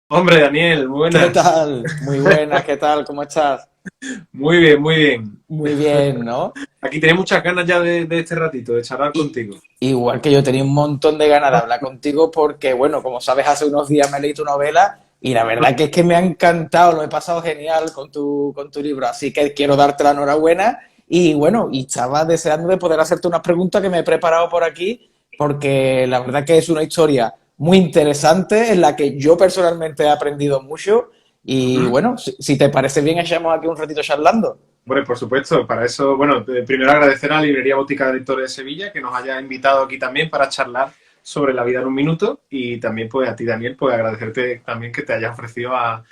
Hombre, Daniel, ¿Qué buenas. tal? Muy buenas, ¿qué tal? ¿Cómo estás? Muy bien, muy bien. Muy bien, ¿no? Aquí tenía muchas ganas ya de este ratito, de charlar Y, contigo. igual que yo tenía un montón de ganas de hablar contigo porque, bueno, como sabes, hace unos días me leí tu novela y la verdad que es que me ha encantado, lo he pasado genial con tu libro, así que quiero darte la enhorabuena y, bueno, y estaba deseando de poder hacerte unas preguntas que me he preparado por aquí porque la verdad que es una historia muy interesante en la que yo personalmente he aprendido mucho y, Ujú. bueno, si te parece bien, echamos aquí un ratito charlando. Bueno, por supuesto, para eso, bueno, primero agradecer a la Librería Botica de Lectores de Sevilla que nos haya invitado aquí también para charlar sobre la vida en un minuto y también pues a ti, Daniel, pues agradecerte también que te hayas ofrecido a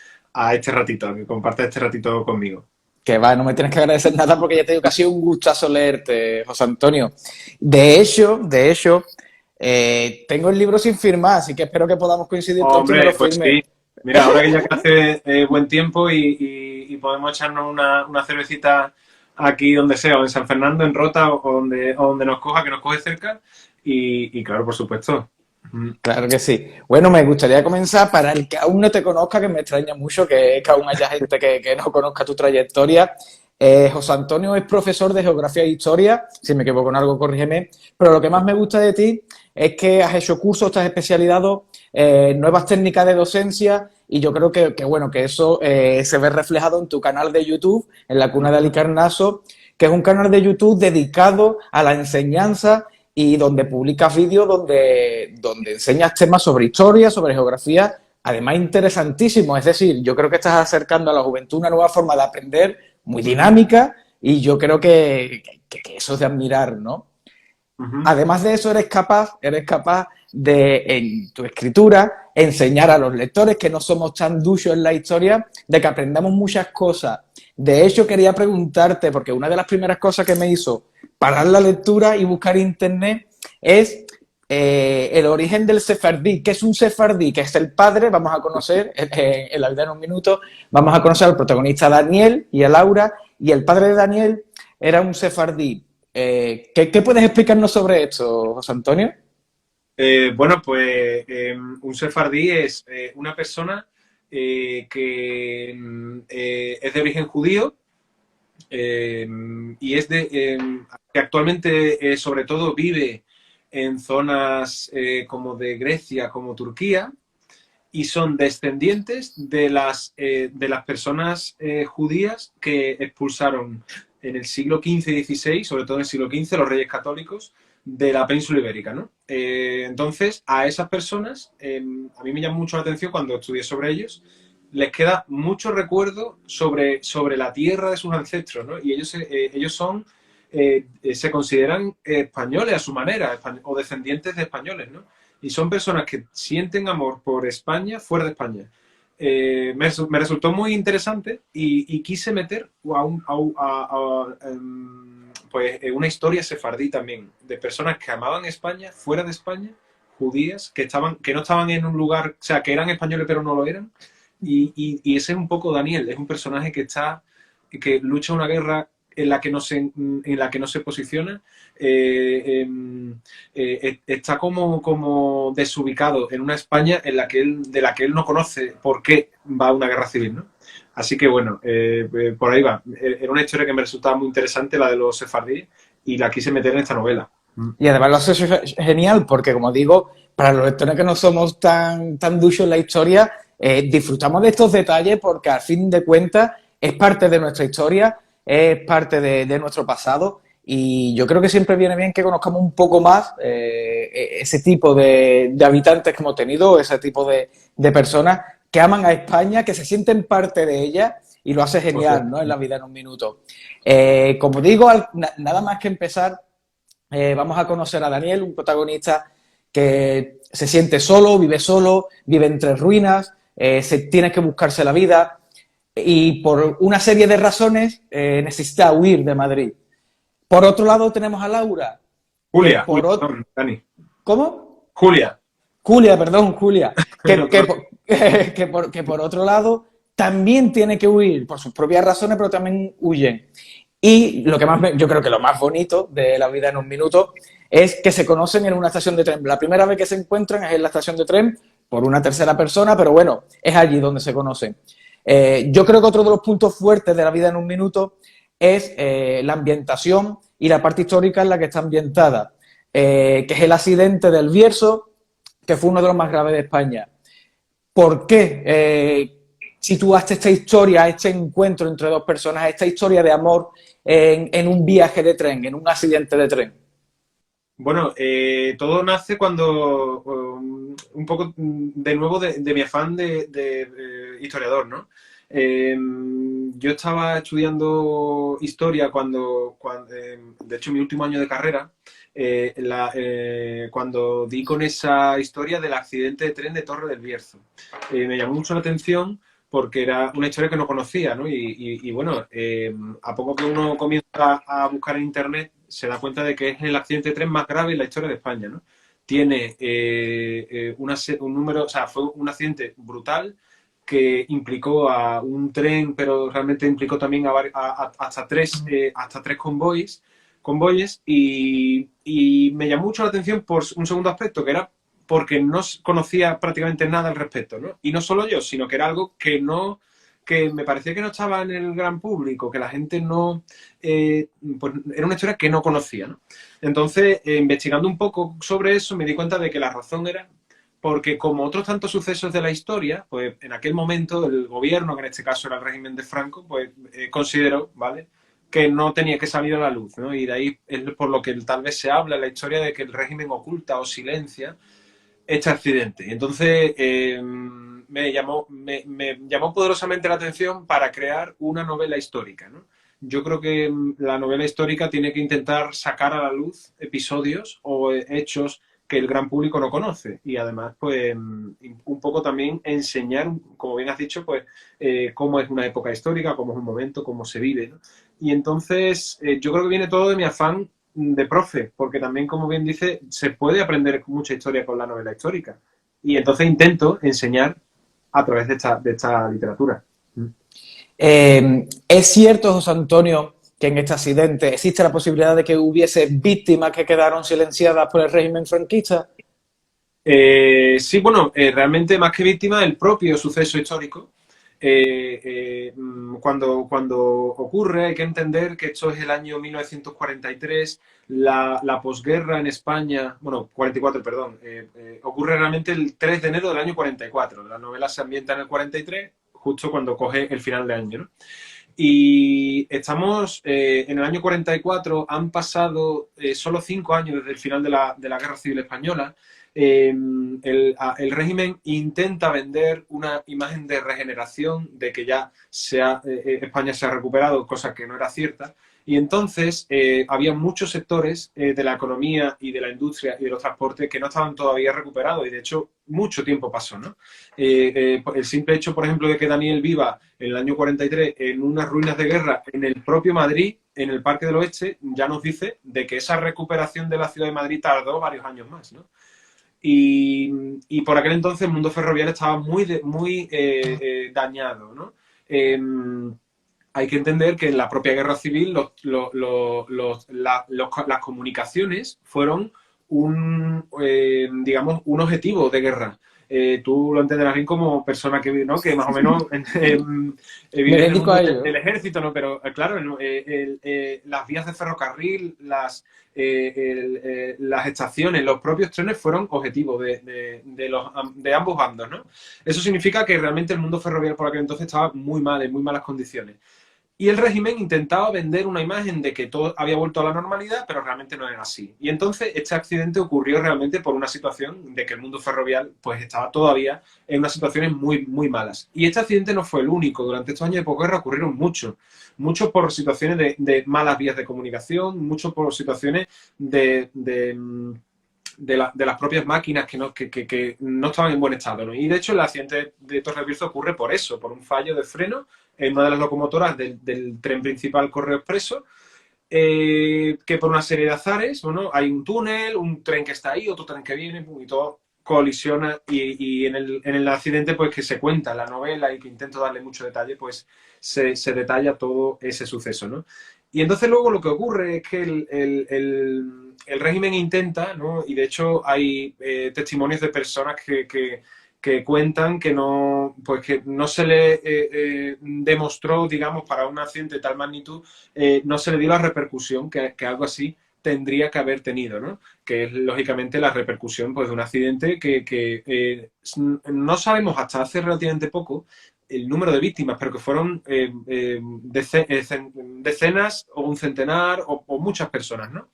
este ratito, que compartas este ratito conmigo. Que va, no me tienes que agradecer nada porque ya te digo que ha sido un gustazo leerte, José Antonio. De hecho, tengo el libro sin firmar, así que espero que podamos coincidir pronto y me lo Hombre, pues firme. sí. Mira, ahora que ya que hace buen tiempo y podemos echarnos una cervecita aquí donde sea, o en San Fernando, en Rota, o donde nos coja, que nos coge cerca. Y claro, por supuesto. Mm. Claro que sí. Bueno, me gustaría comenzar para el que aún no te conozca, que me extraña mucho que aún haya gente que no conozca tu trayectoria. José Antonio es profesor de Geografía e Historia, si me equivoco en algo, corrígeme, pero lo que más me gusta de ti es que has hecho cursos, te has especializado en nuevas técnicas de docencia y yo creo bueno, que eso se ve reflejado en tu canal de YouTube, en la Cuna de Alicarnaso, que es un canal de YouTube dedicado a la enseñanza y donde publicas vídeos donde enseñas temas sobre historia, sobre geografía, además interesantísimo. Es decir, yo creo que estás acercando a la juventud una nueva forma de aprender, muy Ujú, dinámica, y yo creo que eso es de admirar, ¿no? ujú. Además de eso, eres capaz de, en tu escritura, enseñar a los lectores que no somos tan duchos en la historia, de que aprendamos muchas cosas. De hecho, quería preguntarte, porque una de las primeras cosas que me hizo parar la lectura y buscar internet es el origen del sefardí. ¿Qué es un sefardí? Que es el padre, vamos a conocer en la vida en un minuto, vamos a conocer al protagonista Daniel y a Laura, y el padre de Daniel era un sefardí. ¿Qué puedes explicarnos sobre esto, José Antonio? Bueno, pues un sefardí es una persona que es de origen judío eh, y que actualmente sobre todo vive en zonas como de Grecia, como Turquía, y son descendientes de las personas judías que expulsaron en el siglo XV y XVI, sobre todo en el siglo XV, los reyes católicos de la península ibérica, ¿no? Entonces, a esas personas, a mí me llama mucho la atención cuando estudié sobre ellos, les queda mucho recuerdo sobre la tierra de sus ancestros, ¿no? Y ellos se consideran españoles a su manera, o descendientes de españoles, ¿no? Y son personas que sienten amor por España fuera de España. Me resultó muy interesante y quise meter pues, una historia sefardí también, de personas que amaban España fuera de España, judías, que no estaban en un lugar, o sea, que eran españoles pero no lo eran. Y ese es un poco Daniel, es un personaje que lucha una guerra en la que no se posiciona, está como desubicado en una España de la que él no conoce por qué va a una guerra civil, ¿no? Así que bueno, por ahí va. Era una historia que me resultaba muy interesante, la de los sefardíes, y la quise meter en esta novela. Y además lo haces genial porque, como digo, para los lectores que no somos tan duchos en la historia, disfrutamos de estos detalles porque, al fin de cuentas, es parte de nuestra historia, es parte de nuestro pasado y yo creo que siempre viene bien que conozcamos un poco más ese tipo de habitantes que hemos tenido, ese tipo de personas que aman a España, que se sienten parte de ella y lo hace Por genial, ¿no? En supuesto. la vida en un minuto. Como digo, nada más que empezar, vamos a conocer a Daniel, un protagonista que se siente solo, vive entre ruinas, tiene que buscarse la vida y por una serie de razones necesita huir de Madrid. Por otro lado tenemos a Laura, que Julia, Julia, por otro... perdón, Dani. ¿Cómo? Julia. Julia, perdón, Julia, No te preocupes. que por otro lado también tiene que huir por sus propias razones, pero también huyen. Y lo que yo creo que lo más bonito de la vida en un minuto es que se conocen en una estación de tren. La primera vez que se encuentran es en la estación de tren por una tercera persona, pero bueno, es allí donde se conocen. Yo creo que otro de los puntos fuertes de La vida en un minuto es la ambientación y la parte histórica en la que está ambientada, que es el accidente del Bierzo, que fue uno de los más graves de España. ¿Por qué situaste esta historia, este encuentro entre dos personas, esta historia de amor en un viaje de tren, en un accidente de tren? Bueno, todo nace cuando, un poco de nuevo de mi afán de historiador, ¿no? Yo estaba estudiando historia de hecho, mi último año de carrera, cuando di con esa historia del accidente de tren de Torre del Bierzo. Me llamó mucho la atención porque era una historia que no conocía, ¿no? Y bueno, a poco que uno comienza a buscar en internet, se da cuenta de que es el accidente de tren más grave en la historia de España, ¿no? Tiene un número, o sea, fue un accidente brutal que implicó a un tren, pero realmente implicó también hasta tres convoyes y me llamó mucho la atención por un segundo aspecto, que era porque no conocía prácticamente nada al respecto, ¿no? Y no solo yo, sino que era algo que me parecía que no estaba en el gran público, que la gente no, pues era una historia que no conocía, ¿no? Entonces, investigando un poco sobre eso, me di cuenta de que la razón era porque como otros tantos sucesos de la historia, pues en aquel momento el gobierno, que en este caso era el régimen de Franco, pues consideró, ¿vale?, que no tenía que salir a la luz, ¿no? Y de ahí es por lo que tal vez se habla en la historia de que el régimen oculta o silencia este accidente. Entonces, me llamó poderosamente la atención para crear una novela histórica, ¿no? Yo creo que la novela histórica tiene que intentar sacar a la luz episodios o hechos que el gran público no conoce y además, pues, un poco también enseñar, como bien has dicho, pues, cómo es una época histórica, cómo es un momento, cómo se vive, ¿no? Y entonces, yo creo que viene todo de mi afán de profe, porque también, como bien dice, se puede aprender mucha historia con la novela histórica. Y entonces intento enseñar a través de esta literatura. ¿Es cierto, José Antonio, que en este accidente existe la posibilidad de que hubiese víctimas que quedaron silenciadas por el régimen franquista? Sí, bueno, realmente más que víctima, el propio suceso histórico. Cuando ocurre, hay que entender que esto es el año 1943, la posguerra en España, bueno, 44, perdón, ocurre realmente el 3 de enero del año 44. La novela se ambienta en el 43, justo cuando coge el final de año, ¿no? Y estamos en el año 44, han pasado solo 5 años desde el final de la Guerra Civil Española. El régimen intenta vender una imagen de regeneración, de que ya España se ha recuperado, cosa que no era cierta. Y entonces había muchos sectores de la economía y de la industria y de los transportes que no estaban todavía recuperados y de hecho mucho tiempo pasó, ¿no? El simple hecho, por ejemplo, de que Daniel viva en el año 43 en unas ruinas de guerra en el propio Madrid, en el Parque del Oeste, ya nos dice de que esa recuperación de la ciudad de Madrid tardó varios años más, ¿no? Y por aquel entonces el mundo ferroviario estaba muy dañado, ¿no? Hay que entender que en la propia guerra civil las comunicaciones fueron digamos, un objetivo de guerra. Tú lo entenderás bien como persona ¿no?, que más o menos Me vive en el dedico mundo a ello. del ejército, ¿no? Pero claro, las vías de ferrocarril, las estaciones, los propios trenes fueron objetivos de ambos bandos, ¿no? Eso significa que realmente el mundo ferroviario por aquel entonces estaba muy mal, en muy malas condiciones. Y el régimen intentaba vender una imagen de que todo había vuelto a la normalidad, pero realmente no era así. Y entonces este accidente ocurrió realmente por una situación de que el mundo ferroviario pues estaba todavía en unas situaciones muy malas. Y este accidente no fue el único. Durante estos años de posguerra ocurrieron muchos. Muchos por situaciones de malas vías de comunicación, muchos por situaciones de las propias máquinas que no estaban en buen estado, ¿no? Y de hecho el accidente de Torre del Bierzo ocurre por eso, por un fallo de freno en una de las locomotoras del tren principal Correo Expreso, que por una serie de azares, bueno, hay un túnel, un tren que está ahí, otro tren que viene, y todo colisiona y en el accidente pues que se cuenta en la novela y que intento darle mucho detalle, pues se detalla todo ese suceso, ¿no? Y entonces luego lo que ocurre es que el régimen intenta, ¿no? Y de hecho hay testimonios de personas que que cuentan que no, pues que no se le demostró, digamos, para un accidente de tal magnitud, no se le dio la repercusión que algo así tendría que haber tenido, ¿no? Que es lógicamente la repercusión, pues, de un accidente que no sabemos hasta hace relativamente poco el número de víctimas, pero que fueron decenas o un centenar o muchas personas, ¿no?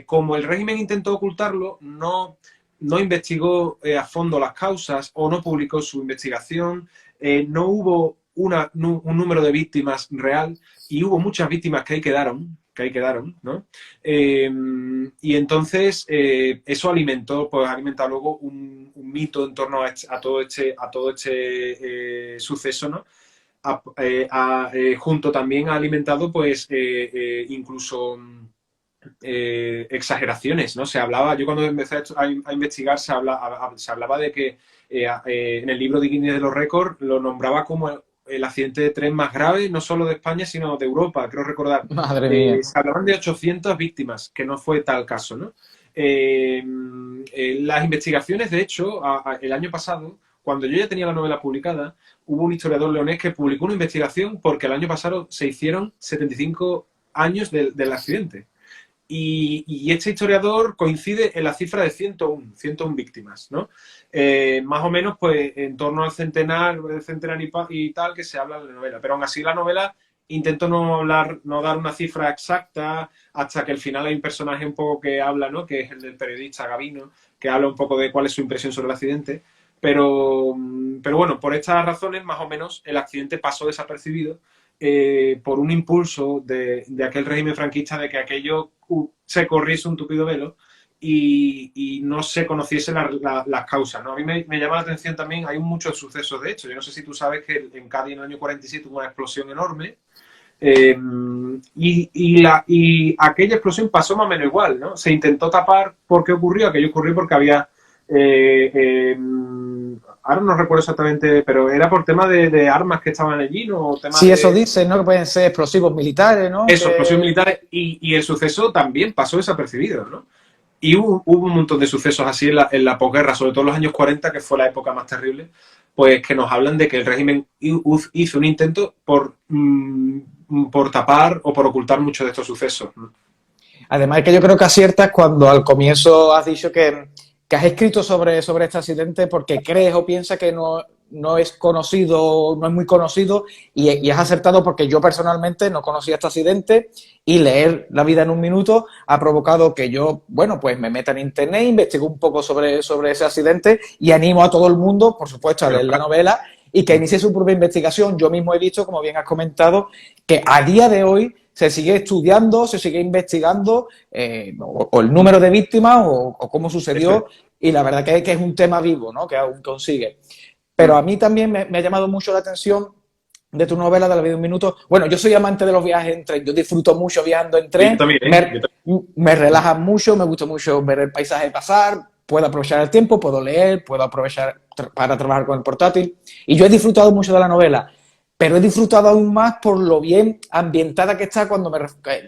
Como el régimen intentó ocultarlo, no investigó a fondo las causas o no publicó su investigación, no hubo un número de víctimas real y hubo muchas víctimas que ahí quedaron, ¿no? Y entonces eso alimentó, pues ha alimentado luego un mito en torno a todo este suceso, ¿no? Junto también ha alimentado, pues, incluso exageraciones, ¿no? Se hablaba, yo cuando empecé a investigar, se hablaba de que en el libro de Guinness de los récords lo nombraba como el accidente de tren más grave, no solo de España, sino de Europa, creo recordar. Madre mía. Se hablaban de 800 víctimas, que no fue tal caso, ¿no? Las investigaciones, de hecho, el año pasado, cuando yo ya tenía la novela publicada, hubo un historiador leonés que publicó una investigación porque el año pasado se hicieron 75 años del accidente. Y este historiador coincide en la cifra de 101 víctimas, ¿no? Más o menos, pues, en torno al centenar y tal, que se habla de la novela. Pero aún así la novela intento no dar una cifra exacta, hasta que al final hay un personaje un poco que habla, ¿no? Que es el del periodista Gavino, que habla un poco de cuál es su impresión sobre el accidente. Pero bueno, por estas razones, más o menos, el accidente pasó desapercibido por un impulso de aquel régimen franquista de que aquello se corriese un tupido velo y no se conociesen las causas, ¿no? A mí me llama la atención también, hay muchos sucesos de hecho. Yo no sé si tú sabes que en Cádiz en el año 47 hubo una explosión enorme y aquella explosión pasó más o menos igual, ¿no? Se intentó tapar por qué ocurrió, aquello ocurrió porque había ahora no recuerdo exactamente, pero era por tema de armas que estaban allí, ¿no? Sí, eso dicen, ¿no? Que pueden ser explosivos militares, ¿no? Eso, explosivos militares, y el suceso también pasó desapercibido, ¿no? Y hubo un montón de sucesos así en la posguerra, sobre todo en los años 40, que fue la época más terrible, pues que nos hablan de que el régimen hizo un intento por tapar o por ocultar muchos de estos sucesos, ¿no? Además, que yo creo que aciertas cuando al comienzo has dicho que has escrito sobre este accidente porque crees o piensas que no es conocido, no es muy conocido, y has acertado porque yo personalmente no conocía este accidente y leer La vida en un minuto ha provocado que yo, bueno, pues me meta en internet, investigo un poco sobre ese accidente y animo a todo el mundo, por supuesto, a leer la novela y que inicie su propia investigación. Yo mismo he visto, como bien has comentado, que a día de hoy se sigue estudiando, se sigue investigando o el número de víctimas o cómo sucedió, y la verdad que es un tema vivo, ¿no? Que aún consigue. Pero a mí también me ha llamado mucho la atención de tu novela de La vida en un minuto. Bueno, yo soy amante de los viajes en tren, yo disfruto mucho viajando en tren, me relaja mucho, me gusta mucho ver el paisaje pasar, puedo aprovechar el tiempo, puedo leer, puedo aprovechar para trabajar con el portátil, y yo he disfrutado mucho de la novela. Pero he disfrutado aún más por lo bien ambientada que está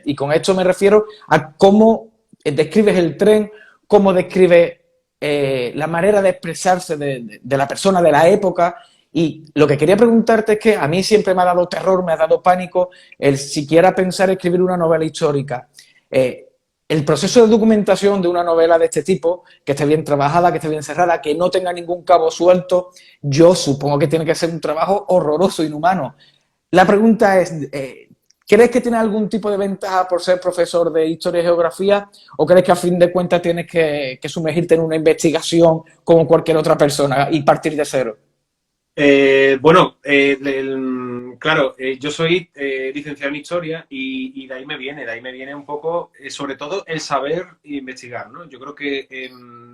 y con esto me refiero a cómo describes el tren, cómo describes la manera de expresarse de la persona de la época. Y lo que quería preguntarte es que a mí siempre me ha dado terror, me ha dado pánico el siquiera pensar escribir una novela histórica. El proceso de documentación de una novela de este tipo, que esté bien trabajada, que esté bien cerrada, que no tenga ningún cabo suelto, yo supongo que tiene que ser un trabajo horroroso, inhumano. La pregunta es, ¿crees que tienes algún tipo de ventaja por ser profesor de Historia y Geografía, o crees que a fin de cuentas tienes que sumergirte en una investigación como cualquier otra persona y partir de cero? Bueno, claro, yo soy licenciado en Historia y de ahí me viene un poco, sobre todo, el saber investigar, ¿no? Yo creo que,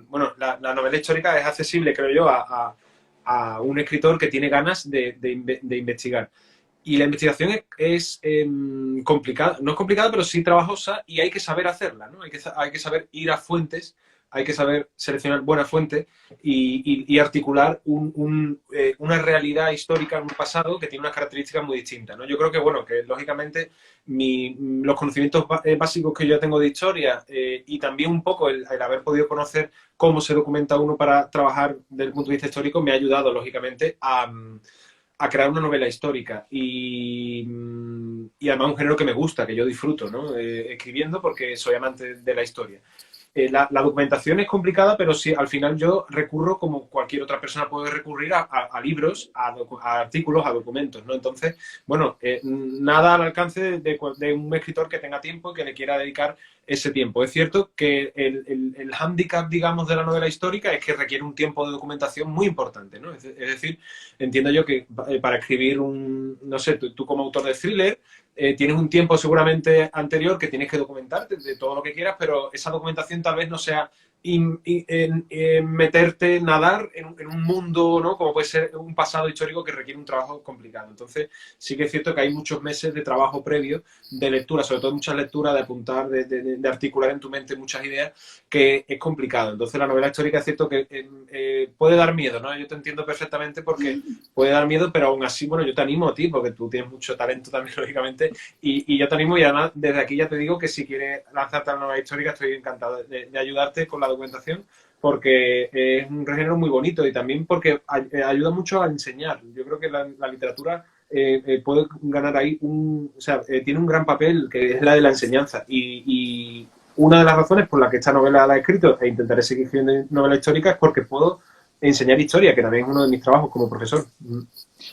bueno, la novela histórica es accesible, creo yo, a un escritor que tiene ganas de investigar. Y la investigación es complicada, no es complicada, pero sí trabajosa, y hay que saber hacerla, ¿no? Hay que saber ir a fuentes hay que saber seleccionar buenas fuentes y articular una realidad histórica en un pasado que tiene unas características muy distintas, ¿no? Yo creo que, bueno, que lógicamente los conocimientos básicos que yo tengo de historia y también un poco el haber podido conocer cómo se documenta uno para trabajar desde el punto de vista histórico me ha ayudado, lógicamente, a crear una novela histórica y además un género que me gusta, que yo disfruto, ¿no? Escribiendo porque soy amante de la historia. La documentación es complicada, pero sí, al final yo recurro, como cualquier otra persona puede recurrir, a libros, a artículos, a documentos, ¿no? Entonces, bueno, nada al alcance de un escritor que tenga tiempo y que le quiera dedicar ese tiempo. Es cierto que el hándicap, digamos, de la novela histórica es que requiere un tiempo de documentación muy importante, ¿no? Es decir, entiendo yo que para escribir no sé, tú como autor de thriller, tienes un tiempo seguramente anterior que tienes que documentarte de todo lo que quieras, pero esa documentación tal vez no sea meterte, nadar en un mundo, ¿no? Como puede ser un pasado histórico que requiere un trabajo complicado. Entonces, sí que es cierto que hay muchos meses de trabajo previo, de lectura, sobre todo muchas lecturas, de apuntar, de articular en tu mente muchas ideas, que es complicado. Entonces, la novela histórica es cierto que puede dar miedo, ¿no? Yo te entiendo perfectamente porque puede dar miedo, pero aún así, bueno, yo te animo a ti, porque tú tienes mucho talento también, lógicamente, y yo te animo, y además, desde aquí ya te digo que si quieres lanzarte a la novela histórica, estoy encantado de ayudarte con la documentación, porque es un género muy bonito y también porque ayuda mucho a enseñar. Yo creo que la literatura puede ganar ahí o sea, tiene un gran papel, que es la de la enseñanza, y una de las razones por las que esta novela la he escrito e intentaré seguir escribiendo novela histórica es porque puedo enseñar historia, que también es uno de mis trabajos como profesor.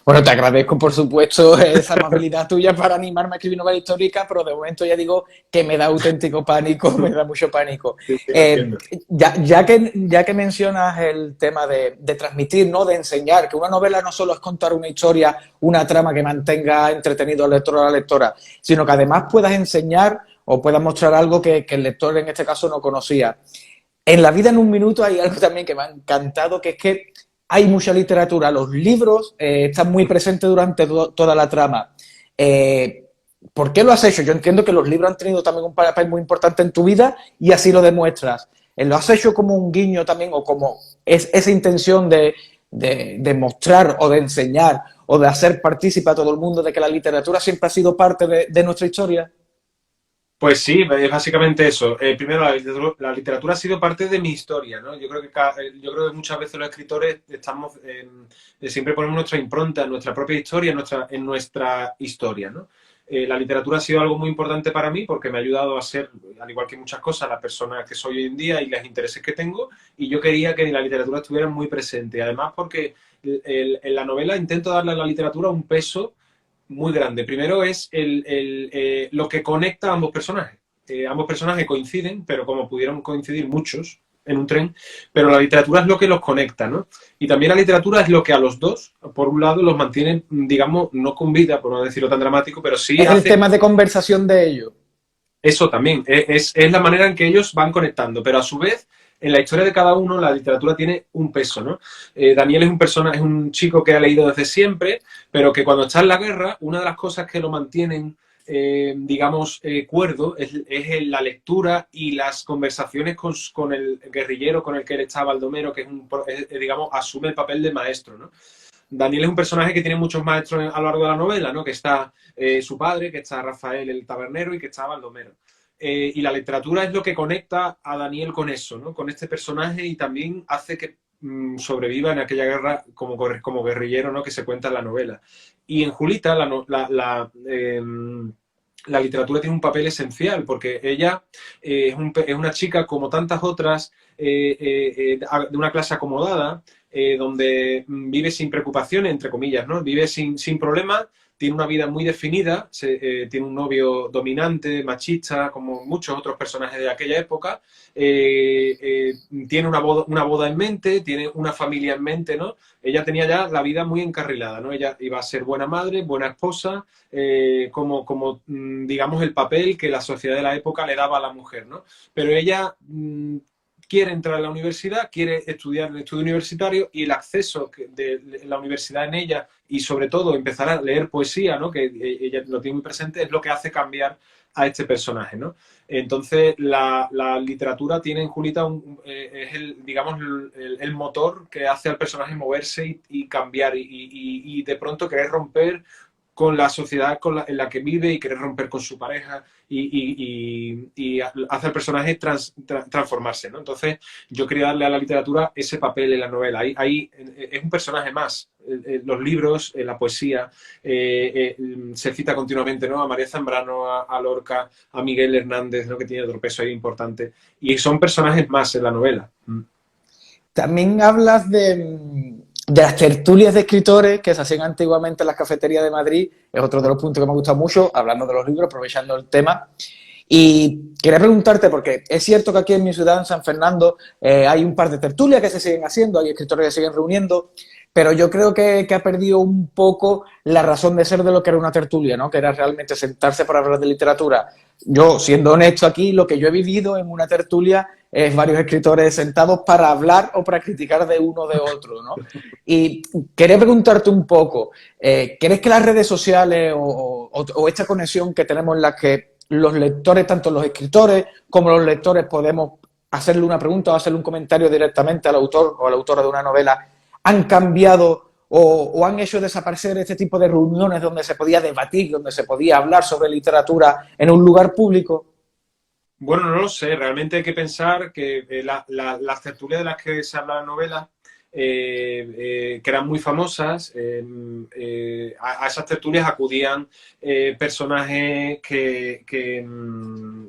Bueno, te agradezco, por suputo, esa amabilidad tuya para animarme a escribir novela histórica, pero de momento ya digo que me da auténtico pánico, me da mucho pánico. Sí, sí, entiendo. Ya que mencionas el tema de transmitir, ¿no? De enseñar, que una novela no solo es contar una historia, una trama que mantenga entretenido al lector o a la lectora, sino que además puedas enseñar o puedas mostrar algo que el lector en este caso no conocía. En La vida en un minuto hay algo también que me ha encantado, que es que hay mucha literatura. Los libros están muy presentes durante toda la trama. ¿Por qué lo has hecho? Yo entiendo que los libros han tenido también un papel muy importante en tu vida y así lo demuestras. ¿Lo has hecho como un guiño también o como esa intención de mostrar o de enseñar o de hacer partícipe a todo el mundo de que la literatura siempre ha sido parte de nuestra historia? Pues sí, es básicamente eso. Primero, la literatura ha sido parte de mi historia, ¿no? Yo creo que muchas veces los escritores siempre ponemos nuestra impronta en nuestra propia historia, en nuestra historia, ¿no? La literatura ha sido algo muy importante para mí porque me ha ayudado a ser, al igual que muchas cosas, la persona que soy hoy en día y los intereses que tengo, y yo quería que la literatura estuviera muy presente. Además, porque en la novela intento darle a la literatura un peso muy grande. Primero es lo que conecta a ambos personajes. Ambos personajes coinciden, pero como pudieron coincidir muchos en un tren, pero la literatura es lo que los conecta, ¿no? Y también la literatura es lo que a los dos, por un lado, los mantiene, digamos, no con vida, por no decirlo tan dramático, pero sí Es el tema de conversación de ellos. eso también. Es la manera en que ellos van conectando, pero a su vez en la historia de cada uno la literatura tiene un peso, ¿no? Daniel es un chico que ha leído desde siempre, pero que cuando está en la guerra, una de las cosas que lo mantienen, digamos, cuerdo es la lectura y las conversaciones con el guerrillero con el que él está, Baldomero, que digamos, asume el papel de maestro, ¿no? Daniel es un personaje que tiene muchos maestros a lo largo de la novela, ¿no? Que está su padre, que está Rafael el tabernero y que está Baldomero. Y la literatura es lo que conecta a Daniel con eso, ¿no? Con este personaje y también hace que sobreviva en aquella guerra como guerrillero, ¿no? Que se cuenta en la novela. Y en Julita la literatura tiene un papel esencial porque ella es una chica como tantas otras de una clase acomodada donde vive sin preocupaciones, entre comillas, ¿no? Vive sin problemas, tiene una vida muy definida, tiene un novio dominante, machista, como muchos otros personajes de aquella época, tiene una boda en mente, tiene una familia en mente, ¿no? Ella tenía ya la vida muy encarrilada, ¿no? Ella iba a ser buena madre, buena esposa, digamos, el papel que la sociedad de la época le daba a la mujer, ¿no? Pero ella quiere entrar a la universidad, quiere estudiar el estudio universitario y el acceso de la universidad en ella y sobre todo empezar a leer poesía, ¿no? Que ella lo tiene muy presente, es lo que hace cambiar a este personaje, ¿no? Entonces, la literatura tiene en Julita es digamos, el motor que hace al personaje moverse y cambiar y de pronto querer romper con la sociedad en la que vive y querer romper con su pareja y hace al personaje transformarse, ¿no? Entonces, yo quería darle a la literatura ese papel en la novela. Ahí es un personaje más. Los libros, la poesía, se cita continuamente, ¿no? A María Zambrano, a Lorca, a Miguel Hernández, ¿no? Que tiene otro peso ahí importante. Y son personajes más en la novela. También hablas de las tertulias de escritores que se hacían antiguamente en las cafeterías de Madrid. Es otro de los puntos que me ha gustado mucho, hablando de los libros, aprovechando el tema. Y quería preguntarte, porque es cierto que aquí en mi ciudad, en San Fernando, hay un par de tertulias que se siguen haciendo, hay escritores que se siguen reuniendo, pero yo creo que ha perdido un poco la razón de ser de lo que era una tertulia, ¿no? Que era realmente sentarse para hablar de literatura. Yo, siendo honesto aquí, lo que yo he vivido en una tertulia es varios escritores sentados para hablar o para criticar de uno o de otro, ¿no? Y quería preguntarte un poco, ¿crees que las redes sociales o esta conexión que tenemos en la que los lectores, tanto los escritores como los lectores, podemos hacerle una pregunta o hacerle un comentario directamente al autor o a la autora de una novela, han cambiado o han hecho desaparecer este tipo de reuniones donde se podía debatir, donde se podía hablar sobre literatura en un lugar público? Bueno, no lo sé. Realmente hay que pensar que las tertulias de las que se habla en la novela, que eran muy famosas, a esas tertulias acudían personajes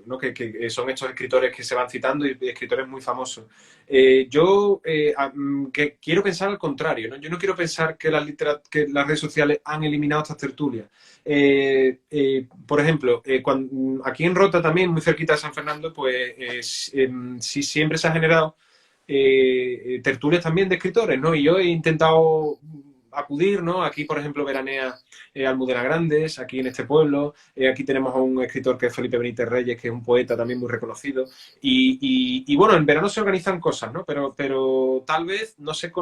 ¿no? que son estos escritores que se van citando y escritores muy famosos. Que quiero pensar al contrario, ¿no? Yo no quiero pensar que que las redes sociales han eliminado estas tertulias. Por ejemplo, aquí en Rota también, muy cerquita de San Fernando, pues sí siempre se ha generado tertulias también de escritores, ¿no? Y yo he intentado acudir, ¿no? Aquí, por ejemplo, veranea Almudena Grandes, aquí en este pueblo. Aquí tenemos a un escritor que es Felipe Benítez Reyes, que es un poeta también muy reconocido. Y bueno, en verano se organizan cosas, ¿no? Pero tal vez, no sé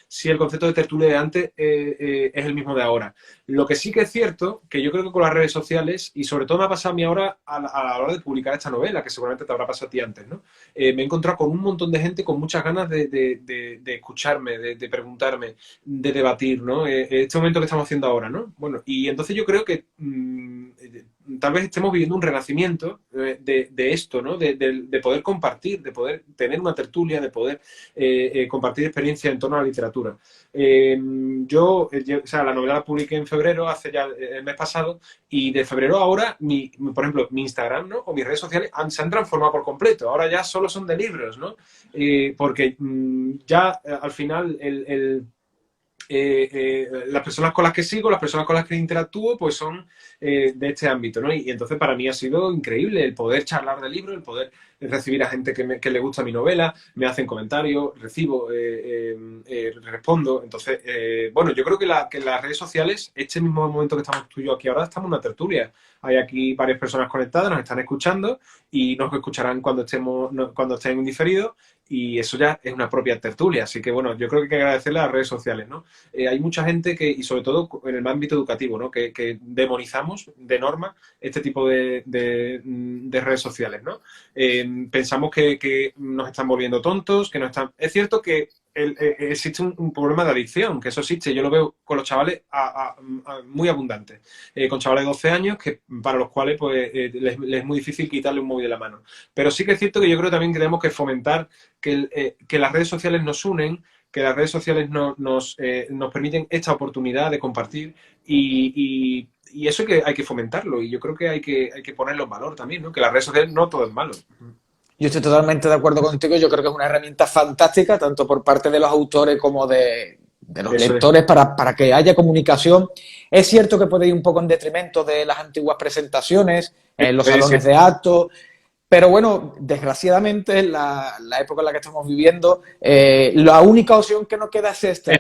si el concepto de tertulia de antes es el mismo de ahora. Lo que sí que es cierto, que yo creo que con las redes sociales, y sobre todo me ha pasado a mí ahora a la hora de publicar esta novela, que seguramente te habrá pasado a ti antes, ¿no? Me he encontrado con un montón de gente con muchas ganas de escucharme, de preguntarme, de debatir, ¿no? Este momento que estamos haciendo ahora, ¿no? Bueno, y entonces yo creo que tal vez estemos viviendo un renacimiento de esto, ¿no? De poder compartir, de poder tener una tertulia, de poder compartir experiencias en torno a la literatura. O sea, la novela la publiqué en febrero, hace ya el mes pasado, y de febrero a ahora, por ejemplo, mi Instagram, ¿no? O mis redes sociales se han transformado por completo. Ahora ya solo son de libros, ¿no? Porque ya al final las personas con las que sigo, las personas con las que interactúo, pues son de este ámbito, ¿no? Y entonces para mí ha sido increíble el poder charlar de libros, el poder recibir a gente que le gusta mi novela, me hacen comentarios, recibo, respondo. Entonces, bueno, yo creo que las redes sociales, este mismo momento que estamos tú y yo aquí ahora, estamos en una tertulia. Hay aquí varias personas conectadas, nos están escuchando y nos escucharán cuando estén en diferido. Y eso ya es una propia tertulia. Así que, bueno, yo creo que hay que agradecerle a las redes sociales, ¿no? Hay mucha gente y sobre todo en el ámbito educativo, ¿no? Que demonizamos de norma este tipo de redes sociales, ¿no? Pensamos que nos están volviendo tontos, que no están... Es cierto que existe un problema de adicción, que eso existe. Yo lo veo con los chavales muy abundante. Con chavales de 12 años, para los cuales pues, les es muy difícil quitarle un móvil de la mano. Pero sí que es cierto que yo creo también que tenemos que fomentar que las redes sociales nos unen, que las redes sociales nos permiten esta oportunidad de compartir y eso hay que fomentarlo y yo creo que hay que ponerlo en valor también, ¿no? Que las redes sociales no todo es malo. Yo estoy totalmente de acuerdo contigo, yo creo que es una herramienta fantástica, tanto por parte de los autores como de los Eso lectores, para que haya comunicación. Es cierto que puede ir un poco en detrimento de las antiguas presentaciones, en los salones de actos, pero bueno, desgraciadamente, la época en la que estamos viviendo, la única opción que nos queda es esta.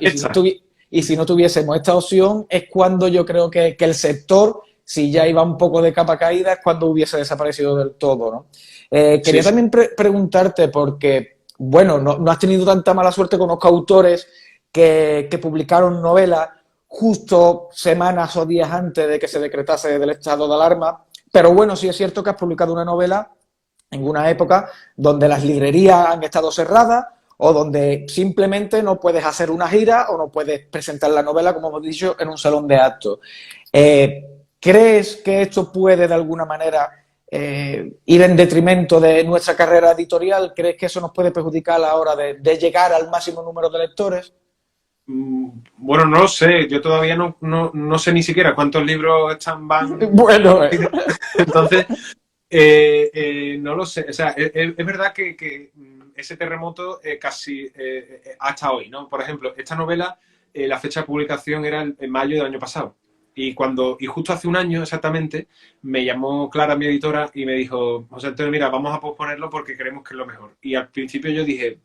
Y si no tuviésemos esta opción, es cuando yo creo que el sector si ya iba un poco de capa caída es cuando hubiese desaparecido del todo, ¿no? Quería Sí. también preguntarte porque, bueno, no has tenido tanta mala suerte. Conozco autores que publicaron novelas justo semanas o días antes de que se decretase el estado de alarma, pero bueno, sí es cierto que has publicado una novela en una época donde las librerías han estado cerradas o donde simplemente no puedes hacer una gira o no puedes presentar la novela, como hemos dicho, en un salón de actos. ¿Crees que esto puede de alguna manera ir en detrimento de nuestra carrera editorial? ¿Crees que eso nos puede perjudicar a la hora de llegar al máximo número de lectores? Bueno, no lo sé, yo todavía no sé ni siquiera cuántos libros van. Bueno, Entonces, no lo sé. O sea, es verdad que ese terremoto casi hasta hoy, ¿no? Por ejemplo, esta novela, la fecha de publicación era en mayo del año pasado. Y justo hace un año exactamente, me llamó Clara, mi editora, y me dijo, José Antonio, mira, vamos a posponerlo porque creemos que es lo mejor. Y al principio yo dije,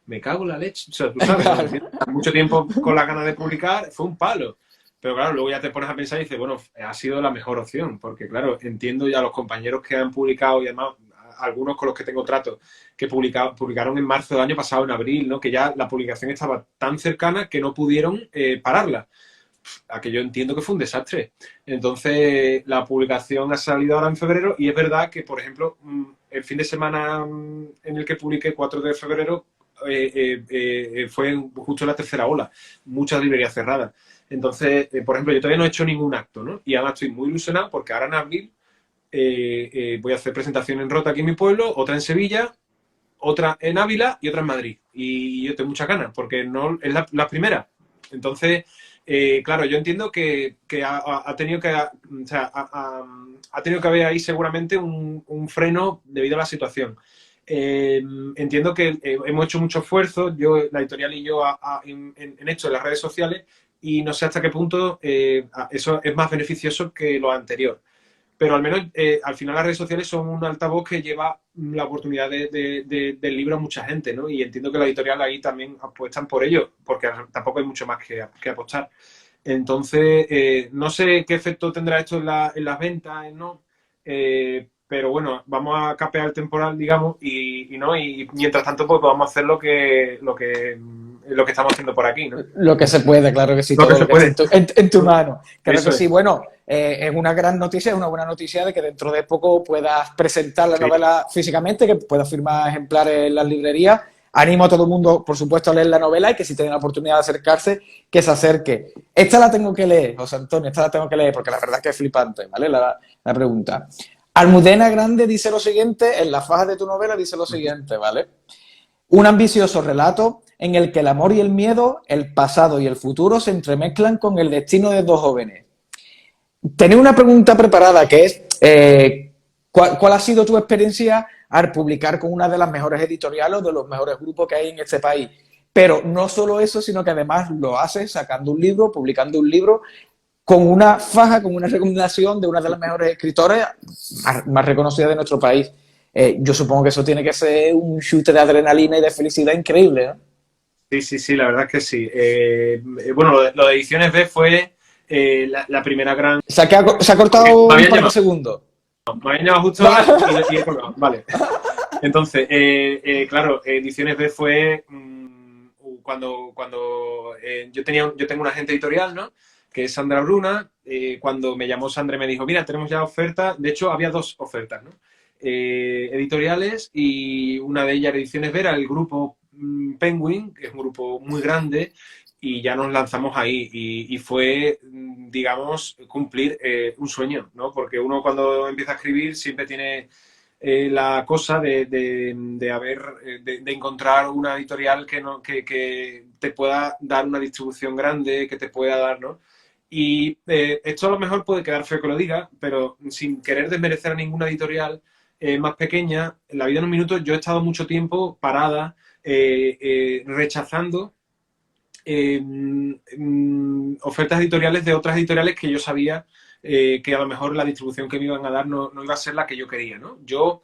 me cago en la leche. O sea, tú sabes, ¿no? Mucho tiempo con la ganas de publicar, fue un palo. Pero claro, luego ya te pones a pensar y dices, bueno, ha sido la mejor opción, porque claro, entiendo ya los compañeros que han publicado y además algunos con los que tengo trato, que publicaron en marzo del año pasado, en abril, ¿no? Que ya la publicación estaba tan cercana que no pudieron pararla. A que yo entiendo que fue un desastre. Entonces, la publicación ha salido ahora en febrero y es verdad que, por ejemplo, el fin de semana en el que publiqué, 4 de febrero, fue justo la tercera ola. Muchas librerías cerradas. Entonces, por ejemplo, yo todavía no he hecho ningún acto, ¿no? Y además estoy muy ilusionado porque ahora en abril voy a hacer presentación en Rota, aquí en mi pueblo, otra en Sevilla, otra en Ávila y otra en Madrid. Y yo tengo muchas ganas porque no es la primera. Entonces, claro, yo entiendo que ha tenido que, o sea, ha tenido que haber ahí seguramente un freno debido a la situación. Entiendo que hemos hecho mucho esfuerzo, yo, la editorial y yo, en esto en las redes sociales, y no sé hasta qué punto eso es más beneficioso que lo anterior. Pero al menos al final las redes sociales son un altavoz que lleva la oportunidad del libro a mucha gente, ¿no? Y entiendo que la editorial ahí también apuestan por ello, porque tampoco hay mucho más que apostar. Entonces, no sé qué efecto tendrá esto en las ventas, ¿no? Pero bueno, vamos a capear el temporal, digamos, ¿no? Y mientras tanto, pues vamos a hacer lo que estamos haciendo por aquí, ¿no? lo que se puede, claro que sí, Lo que todo se lo que esté puede. en tu mano. Claro Eso que sí, es. bueno, es una gran noticia, es una buena noticia de que dentro de poco puedas presentar la Sí. novela físicamente, que puedas firmar ejemplares en las librerías. Animo a todo el mundo, por supuesto, a leer la novela y que si tienen la oportunidad de acercarse, que se acerque. Esta la tengo que leer, José Antonio, esta la tengo que leer porque la verdad es que es flipante, ¿vale? La pregunta. Almudena Grande dice lo siguiente, en la faja de tu novela dice lo siguiente, ¿vale? Un ambicioso relato en el que el amor y el miedo, el pasado y el futuro se entremezclan con el destino de dos jóvenes. Tenía una pregunta preparada que es, ¿cuál ha sido tu experiencia al publicar con una de las mejores editoriales o de los mejores grupos que hay en este país? Pero no solo eso, sino que además lo haces sacando un libro, publicando un libro con una faja, con una recomendación de una de las mejores escritoras más reconocidas de nuestro país. Yo supongo que eso tiene que ser un chute de adrenalina y de felicidad increíble, ¿no? Sí, sí, sí, la verdad es que sí. Bueno, lo de Ediciones B fue la primera gran... Se ha Porque cortado me un habían par de llamado, segundos. me habían llamado justo ahora y he colgado. Vale. Entonces, claro, Ediciones B fue cuando yo tengo una agente editorial, ¿no? Que es Sandra Bruna. Cuando me llamó Sandra y me dijo, mira, tenemos ya ofertas. De hecho, había dos ofertas, ¿no? Editoriales y una de ellas, Ediciones B, era el grupo Penguin, que es un grupo muy grande, y ya nos lanzamos ahí y fue, digamos, cumplir un sueño, ¿no? Porque uno cuando empieza a escribir siempre tiene la cosa de encontrar una editorial que te pueda dar una distribución grande, que te pueda dar, ¿no? Y esto a lo mejor puede quedar feo que lo diga, pero sin querer desmerecer a ninguna editorial más pequeña, en la vida en un minuto yo he estado mucho tiempo parada, rechazando ofertas editoriales de otras editoriales que yo sabía que a lo mejor la distribución que me iban a dar no iba a ser la que yo quería, ¿no? Yo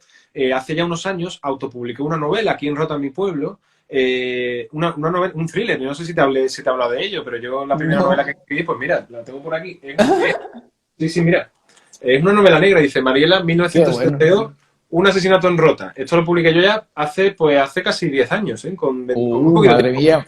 hace ya unos años autopubliqué una novela aquí en Rota, en mi pueblo, una novela, un thriller, no sé si te he hablado de ello, pero yo la primera novela que No. escribí, pues mira, la tengo por aquí. Sí, sí, mira. Es una novela negra, dice Mariela, Qué bueno. 1972, un asesinato en Rota. Esto lo publiqué yo ya hace casi 10 años, ¿eh? Con muy poquito Madre tiempo. mía.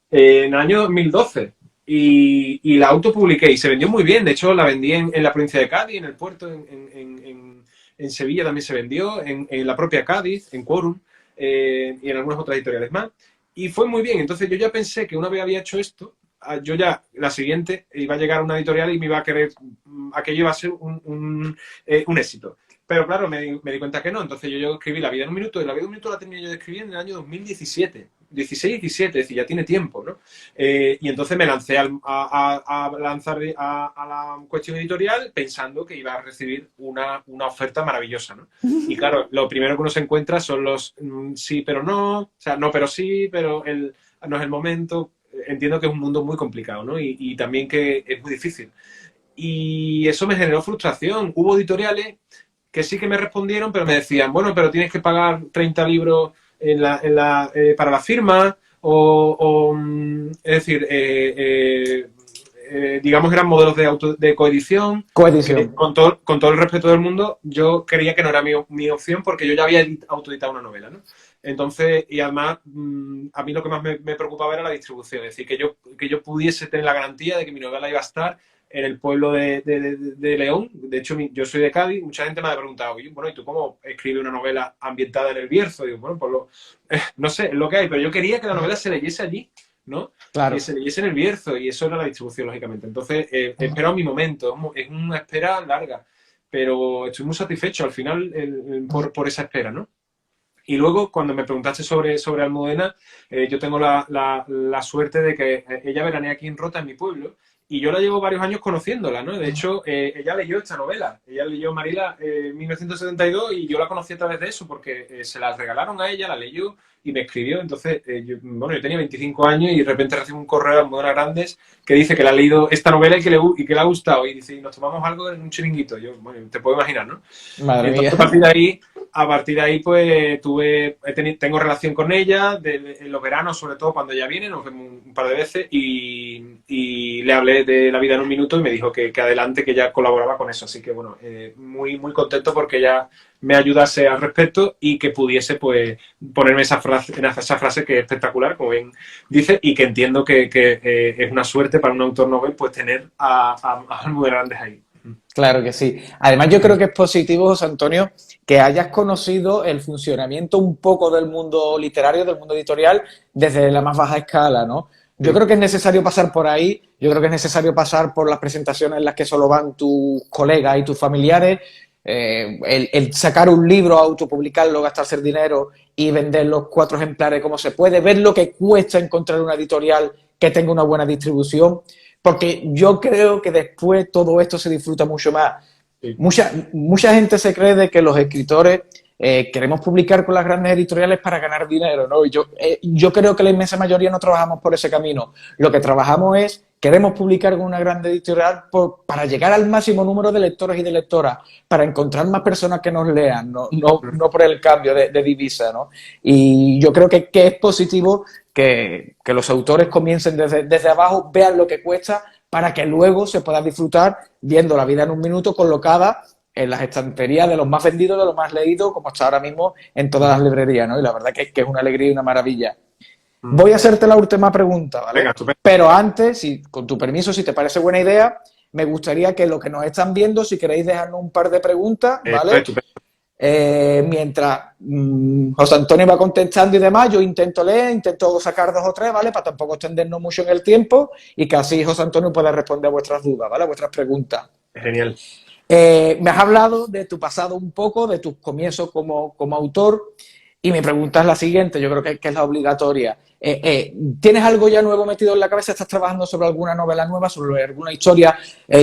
En el año 2012. Y la autopubliqué y se vendió muy bien. De hecho, la vendí en la provincia de Cádiz, en el puerto, en Sevilla también se vendió, en la propia Cádiz, en Quorum, y en algunas otras editoriales más. Y fue muy bien. Entonces yo ya pensé que una vez había hecho esto, yo ya, la siguiente, iba a llegar a una editorial y me iba a querer, aquello iba a ser un éxito. Pero claro, me di cuenta que no. Entonces yo escribí La vida en un minuto, y La vida en un minuto la terminé yo de escribir en el año 2017. 16-17, es decir, ya tiene tiempo, ¿no? Y entonces me lancé a lanzar a la cuestión editorial pensando que iba a recibir una oferta maravillosa, ¿no? Y claro, lo primero que uno se encuentra son los sí, pero no, o sea, no, pero sí, pero no es el momento. Entiendo que es un mundo muy complicado, ¿no? Y también que es muy difícil. Y eso me generó frustración. Hubo editoriales que sí que me respondieron, pero me decían, bueno, pero tienes que pagar 30 libros para la firma, es decir, digamos, eran modelos de coedición, que Coedición. con todo el respeto del mundo, yo creía que no era mi opción porque yo ya había autoeditado una novela, ¿no? Entonces, y además, a mí lo que más me preocupaba era la distribución, es decir, que yo pudiese tener la garantía de que mi novela iba a estar en el pueblo de León. De hecho, yo soy de Cádiz. Mucha gente me ha preguntado, bueno, ¿y tú cómo escribes una novela ambientada en el Bierzo? Y digo, bueno, pues no sé, es lo que hay, pero yo quería que la novela se leyese allí, ¿no? Que Claro. se leyese en el Bierzo, y eso era la distribución, lógicamente. Entonces, he esperado mi momento, es una espera larga, pero estoy muy satisfecho al final por esa espera, ¿no? Y luego, cuando me preguntaste sobre Almudena, yo tengo la suerte de que ella veranea aquí en Rota, en mi pueblo, y yo la llevo varios años conociéndola, ¿no? De hecho, ella leyó esta novela. Ella leyó Marila en 1972 y yo la conocí a través de eso porque se la regalaron a ella, la leyó y me escribió. Entonces, yo tenía 25 años y de repente recibo un correo de Almudena Grandes que dice que le ha leído esta novela y que le ha gustado. Y dice, y nos tomamos algo en un chiringuito. Yo, bueno, te puedo imaginar, ¿no? Madre Entonces, mía. a partir de ahí, pues tengo relación con ella, en los veranos, sobre todo cuando ella viene, nos vemos un par de veces y le hablé de La vida en un minuto y me dijo que adelante, que ya colaboraba con eso. Así que bueno, muy, muy contento porque ella me ayudase al respecto y que pudiese pues ponerme esa frase que es espectacular, como bien dice, y que entiendo que es una suerte para un autor novel pues tener a Almudena Grandes ahí. Claro que sí. Además, yo creo que es positivo, José Antonio, que hayas conocido el funcionamiento un poco del mundo literario, del mundo editorial, desde la más baja escala, ¿no? Yo Sí. creo que es necesario pasar por ahí, yo creo que es necesario pasar por las presentaciones en las que solo van tus colegas y tus familiares, el sacar un libro, autopublicarlo, gastarse el dinero y vender los 4 ejemplares como se puede, ver lo que cuesta encontrar una editorial que tenga una buena distribución. Porque yo creo que después todo esto se disfruta mucho más. Sí. Mucha gente se cree de que los escritores queremos publicar con las grandes editoriales para ganar dinero, ¿no? Y yo creo que la inmensa mayoría no trabajamos por ese camino. Lo que trabajamos es, queremos publicar con una gran editorial para llegar al máximo número de lectores y de lectoras, para encontrar más personas que nos lean, no por el cambio de divisa, ¿no? Y yo creo que es positivo que los autores comiencen desde abajo, vean lo que cuesta, para que luego se pueda disfrutar viendo La vida en un minuto colocada en las estanterías de los más vendidos, de los más leídos, como está ahora mismo en todas las librerías, ¿no? Y la verdad que es una alegría y una maravilla. Voy a hacerte la última pregunta, ¿vale? Venga, estupendo. Pero antes, con tu permiso, si te parece buena idea, me gustaría que los que nos están viendo, si queréis dejarnos un par de preguntas, ¿vale? Estupendo. Mientras José Antonio va contestando y demás, yo intento leer, intento sacar 2 o 3, ¿vale? Para tampoco extendernos mucho en el tiempo y que así José Antonio pueda responder a vuestras dudas, ¿vale? A vuestras preguntas. Genial. Me has hablado de tu pasado un poco, de tus comienzos como autor, y mi pregunta es la siguiente, yo creo que es la obligatoria. ¿Tienes algo ya nuevo metido en la cabeza? ¿Estás trabajando sobre alguna novela nueva, sobre alguna historia?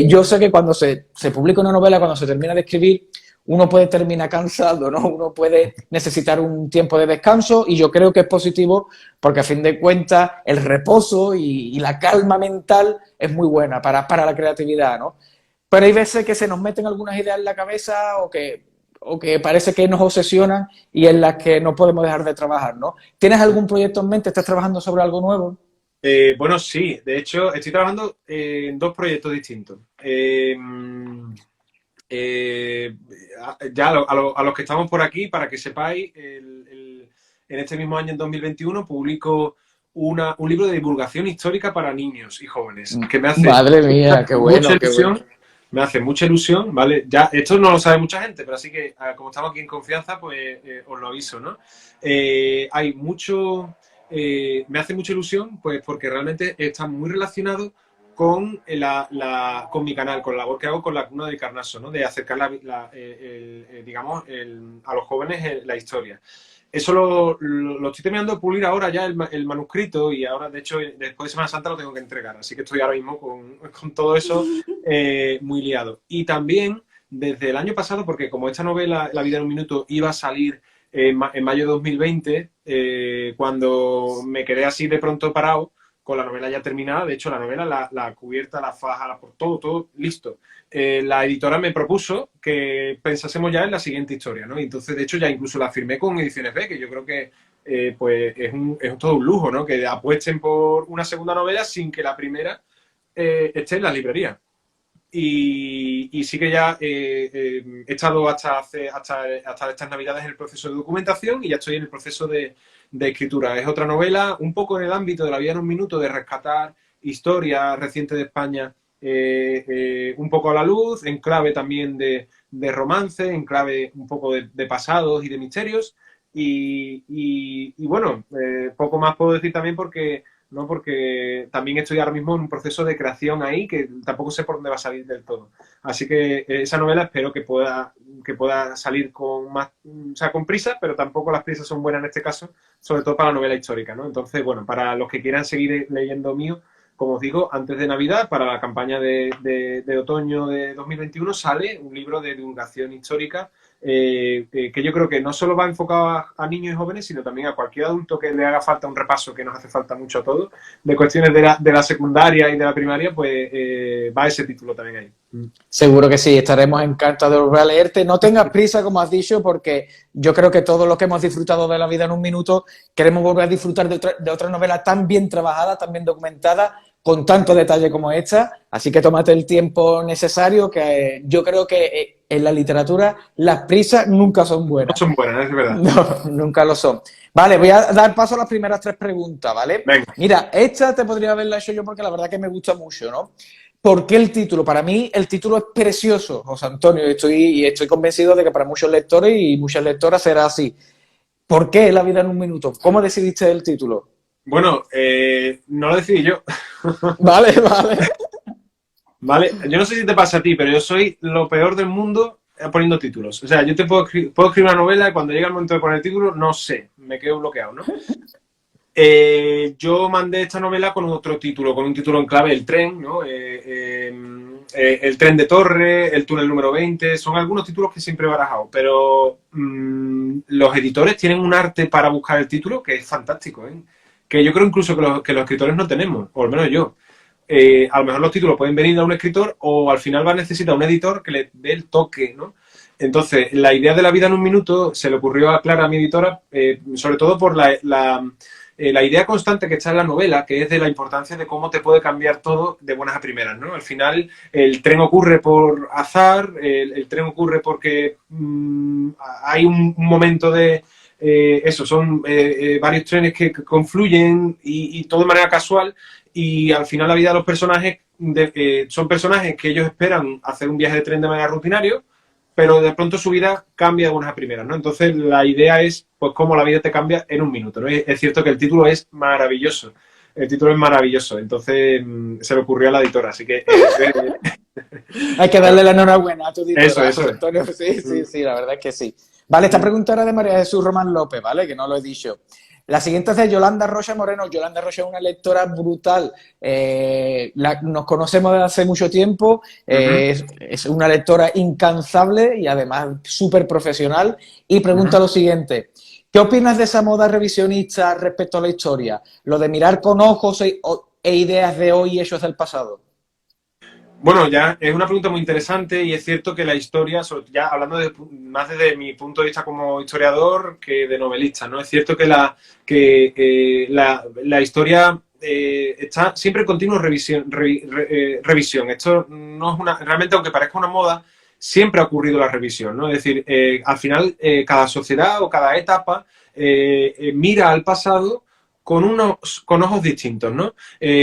Yo sé que cuando se publica una novela, cuando se termina de escribir, uno puede terminar cansado, ¿no? Uno puede necesitar un tiempo de descanso y yo creo que es positivo porque a fin de cuentas el reposo y la calma mental es muy buena para la creatividad, ¿no? Pero hay veces que se nos meten algunas ideas en la cabeza o que parece que nos obsesionan y en las que no podemos dejar de trabajar, ¿no? ¿Tienes algún proyecto en mente? ¿Estás trabajando sobre algo nuevo? Bueno, sí. De hecho, estoy trabajando en dos proyectos distintos. ya a los que estamos por aquí, para que sepáis, en este mismo año, en 2021, publico un libro de divulgación histórica para niños y jóvenes, que me hace Madre mía, qué bueno, mucha qué bueno. ilusión, me hace mucha ilusión, ¿vale? Ya, esto no lo sabe mucha gente, pero así que, como estamos aquí en confianza, pues os lo aviso, ¿no? Hay mucho, me hace mucha ilusión, pues porque realmente está muy relacionado con, con mi canal, con la labor que hago con la Cuna del Carnaso, ¿no? De acercar digamos, a los jóvenes la historia. Eso lo estoy terminando de pulir ahora ya el manuscrito y ahora, de hecho, después de Semana Santa lo tengo que entregar. Así que estoy ahora mismo con todo eso muy liado. Y también desde el año pasado, porque como esta novela, La vida en un minuto, iba a salir en mayo de 2020, cuando me quedé así de pronto parado, con la novela ya terminada. De hecho, la novela, la cubierta, la faja, todo listo. La editora me propuso que pensásemos ya en la siguiente historia, ¿no? Y entonces, de hecho, ya incluso la firmé con Ediciones B, que yo creo que pues es todo un lujo, ¿no? Que apuesten por una segunda novela sin que la primera esté en la librería. Y sí que ya he estado hasta estas navidades en el proceso de documentación y ya estoy en el proceso de escritura. Es otra novela, un poco en el ámbito de La vida en un minuto, de rescatar historia reciente de España un poco a la luz, en clave también de romance, en clave un poco de pasados y de misterios. Y bueno, poco más puedo decir también porque ¿no? Porque también estoy ahora mismo en un proceso de creación ahí que tampoco sé por dónde va a salir del todo. Así que esa novela espero que pueda salir con más, o sea, con prisa, pero tampoco las prisas son buenas en este caso, sobre todo para la novela histórica, ¿no? Entonces, bueno, para los que quieran seguir leyendo mío, como os digo, antes de Navidad, para la campaña de otoño de 2021, sale un libro de divulgación histórica que yo creo que no solo va enfocado a niños y jóvenes, sino también a cualquier adulto que le haga falta un repaso, que nos hace falta mucho a todos, de cuestiones de la secundaria y de la primaria, pues va ese título también ahí. Seguro que sí, estaremos encantados de volver a leerte. No tengas prisa, como has dicho, porque yo creo que todos los que hemos disfrutado de La vida en un minuto queremos volver a disfrutar de otra novela tan bien trabajada, tan bien documentada, con tanto detalle como esta. Así que tómate el tiempo necesario, que yo creo que en la literatura las prisas nunca son No buenas. son buenas, es verdad. No, nunca lo son. Vale, voy a dar paso a las primeras 3 preguntas, ¿vale? Venga. Mira, esta te podría haberla hecho yo porque la verdad que me gusta mucho, ¿no? ¿Por qué el título? Para mí el título es precioso, José Antonio, y estoy convencido de que para muchos lectores y muchas lectoras será así. ¿Por qué La vida en un minuto? ¿Cómo decidiste el título? Bueno, no lo decidí yo. Vale, vale. ¿Vale? Yo no sé si te pasa a ti, pero yo soy lo peor del mundo poniendo títulos. O sea, yo puedo escribir una novela y cuando llega el momento de poner el título, no sé, me quedo bloqueado, ¿no? Yo mandé esta novela con otro título, con un título en clave, El tren, ¿no? El tren de Torre, El túnel número 20, son algunos títulos que siempre he barajado, pero los editores tienen un arte para buscar el título que es fantástico, ¿eh? Que yo creo incluso que los escritores no tenemos, o al menos yo. A lo mejor los títulos pueden venir de un escritor o al final va a necesitar un editor que le dé el toque, ¿no? Entonces, la idea de La vida en un minuto se le ocurrió a Clara, mi editora, sobre todo por la idea constante que está en la novela, que es de la importancia de cómo te puede cambiar todo de buenas a primeras, ¿no? Al final, el tren ocurre por azar, el tren ocurre porque hay un momento de... son varios trenes que confluyen y todo de manera casual, y al final la vida de los personajes son personajes que ellos esperan hacer un viaje de tren de manera rutinario, pero de pronto su vida cambia de buenas a primeras, ¿no? Entonces la idea es, pues, cómo la vida te cambia en un minuto, ¿no? Es cierto que el título es maravilloso, el título es maravilloso, entonces se le ocurrió a la editora, así que... Hay que darle la enhorabuena a tu editora, eso. Antonio. Sí, la verdad es que sí. Vale, esta pregunta era de María Jesús Román López, ¿vale? Que no lo he dicho. La siguiente es de Yolanda Rocha Moreno. Yolanda Rocha es una lectora brutal. Nos conocemos desde hace mucho tiempo. Es una lectora incansable y además súper profesional. Y pregunta lo siguiente. ¿Qué opinas de esa moda revisionista respecto a la historia? Lo de mirar con ojos e ideas de hoy y hechos del pasado. Bueno, ya es una pregunta muy interesante y es cierto que la historia, ya hablando más desde mi punto de vista como historiador que de novelista, ¿no? Es cierto que la historia está siempre en continua revisión. Esto no es realmente, aunque parezca una moda, siempre ha ocurrido la revisión, ¿no? Es decir, al final cada sociedad o cada etapa mira al pasado con ojos distintos, ¿no?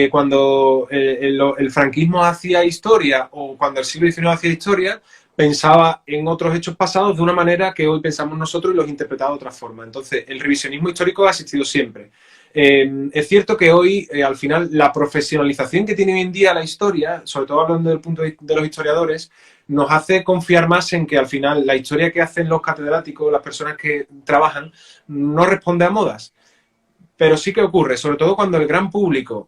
Cuando el franquismo hacía historia o cuando el siglo XIX hacía historia, pensaba en otros hechos pasados de una manera que hoy pensamos nosotros y los interpretaba de otra forma. Entonces, el revisionismo histórico ha existido siempre. Es cierto que hoy, al final, la profesionalización que tiene hoy en día la historia, sobre todo hablando del punto de los historiadores, nos hace confiar más en que al final la historia que hacen los catedráticos, las personas que trabajan, no responde a modas. Pero sí que ocurre, sobre todo cuando el gran público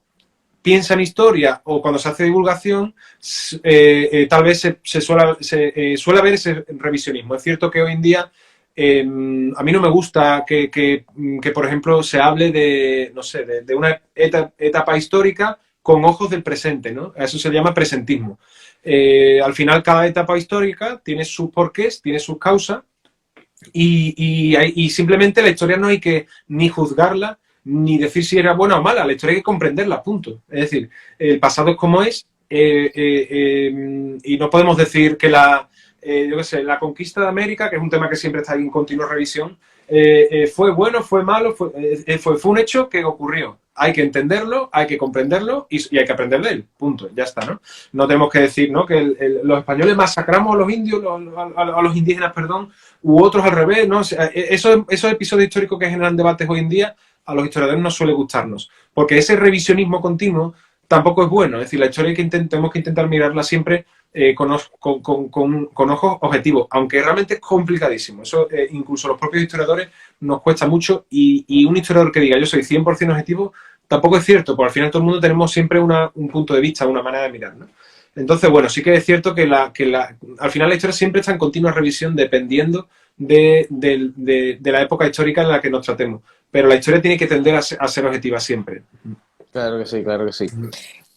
piensa en historia o cuando se hace divulgación, tal vez se suele ver ese revisionismo. Es cierto que hoy en día a mí no me gusta que, por ejemplo, se hable de, no sé, de una etapa histórica con ojos del presente, ¿no? A eso se llama presentismo. Al final, cada etapa histórica tiene sus porqués, tiene sus causas y simplemente la historia no hay que ni juzgarla ni decir si era buena o mala, la historia hay que comprenderla, punto. Es decir, el pasado es como es y no podemos decir que yo qué sé, la conquista de América, que es un tema que siempre está en continua revisión, fue bueno, fue malo, fue un hecho que ocurrió. Hay que entenderlo, hay que comprenderlo y hay que aprender de él, punto, ya está, ¿no? No tenemos que decir, ¿no?, que los españoles masacramos a los indios, a los indígenas, perdón, u otros al revés, ¿no? O sea, esos episodios históricos que generan debates hoy en día, a los historiadores no suele gustarnos, porque ese revisionismo continuo tampoco es bueno. Es decir, la historia tenemos que intentar mirarla siempre con ojos objetivos, aunque realmente es complicadísimo. Eso incluso los propios historiadores nos cuesta mucho y un historiador que diga yo soy 100% objetivo tampoco es cierto, porque al final todo el mundo tenemos siempre un punto de vista, una manera de mirar, ¿no? Entonces, bueno, sí que es cierto que al final la historia siempre está en continua revisión dependiendo de la época histórica en la que nos tratemos. Pero la historia tiene que tender a ser objetiva siempre. Claro que sí, claro que sí.